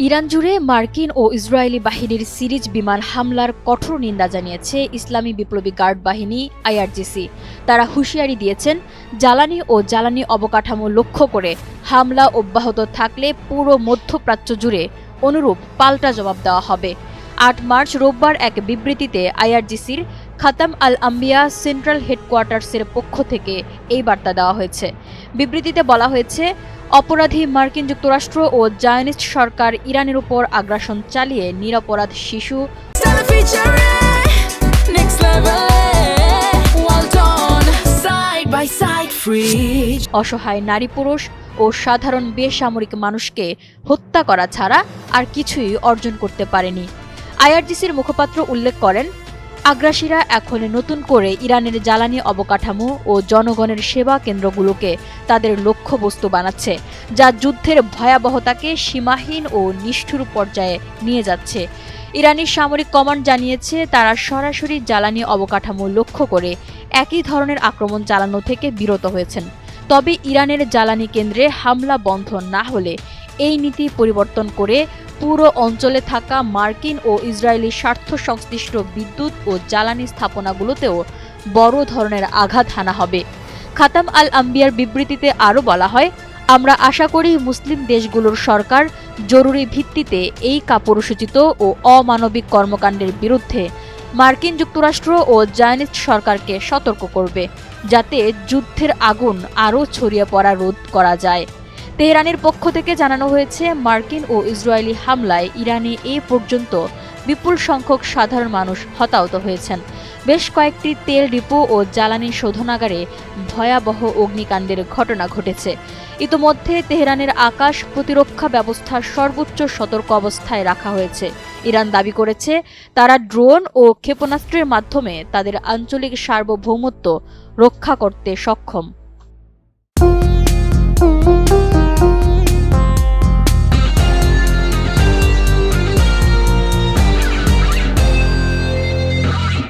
Iran জুড়ে মার্কিন ও Israeli বাহিনীর সিরিজ বিমান হামলার কঠোর নিন্দা জানিয়েছে ইসলামী বিপ্লবী গার্ড বাহিনী আইআরজিসি। তারা হুঁশিয়ারি দিয়েছেন, জ্বালানি ও জ্বালানি অবকাঠামো লক্ষ্য করে হামলা অব্যাহত থাকলে পুরো মধ্যপ্রাচ্য জুড়ে অনুরূপ পাল্টা জবাব দেওয়া হবে। ৮ মার্চ রোববার এক বিবৃতিতে আইআরজিসির খাতাম আল আম্বিয়া সেন্ট্রাল হেডকোয়ার্টার্সের পক্ষ থেকে এই বার্তা দেওয়া হয়েছে। বিবৃতিতে বলা হয়েছে, অপরাধী মার্কিন যুক্তরাষ্ট্র ও জায়নিস্ট সরকার ইরানের উপর আগ্রাসন চালিয়ে নিরপরাধ শিশু, অসহায় নারী পুরুষ ও সাধারণ বেসামরিক মানুষকে হত্যা করা ছাড়া আর কিছুই অর্জন করতে পারেনি। আইআরজিসির মুখপাত্র উল্লেখ করেন, আগ্রাসীরা এখন নতুন করে ইরানের জ্বালানি অবকাঠামো ও জনগণের সেবা কেন্দ্রগুলোকে তাদের লক্ষ্যবস্তু বানাচ্ছে, যা যুদ্ধের ভয়াবহতাকে সীমাহীন ও নিষ্ঠুর পর্যায়ে নিয়ে যাচ্ছে। ইরানি সামরিক কমান্ড জানিয়েছে, তারা সরাসরি জ্বালানি অবকাঠামো লক্ষ্য করে একই ধরনের আক্রমণ চালানো থেকে বিরত হয়েছেন। তবে ইরানের জ্বালানি কেন্দ্রে হামলা বন্ধ না হলে এই নীতি পরিবর্তন করে পুরো অঞ্চলে থাকা মার্কিন ও ইসরায়েলি স্বার্থ সংশ্লিষ্ট বিদ্যুৎ ও জ্বালানি স্থাপনাগুলোতেও বড় ধরনের আঘাত হানা হবে। খাতাম আল আম্বিয়ার বিবৃতিতে আরও বলা হয়, আমরা আশা করি মুসলিম দেশগুলোর সরকার জরুরি ভিত্তিতে এই কাপুরুষোচিত ও অমানবিক কর্মকাণ্ডের বিরুদ্ধে মার্কিন যুক্তরাষ্ট্র ও জায়নিস্ট সরকারকে সতর্ক করবে, যাতে যুদ্ধের আগুন আরও ছড়িয়ে পড়া রোধ করা যায়। তেহরানের পক্ষ থেকে জানানো হয়েছে, মার্কিন ও ইসরায়েলি হামলায় ইরানে এ পর্যন্ত বিপুল সংখ্যক সাধারণ মানুষ হতাহত হয়েছেন। বেশ কয়েকটি তেল ডিপো ও জ্বালানি শোধনাগারে ভয়াবহ অগ্নিকাণ্ডের ঘটনা ঘটেছে। ইতোমধ্যে তেহরানের আকাশ প্রতিরক্ষা ব্যবস্থা সর্বোচ্চ সতর্ক অবস্থায় রাখা হয়েছে। ইরান দাবি করেছে, তারা ড্রোন ও ক্ষেপণাস্ত্রের মাধ্যমে তাদের আঞ্চলিক সার্বভৌমত্ব রক্ষা করতে সক্ষম।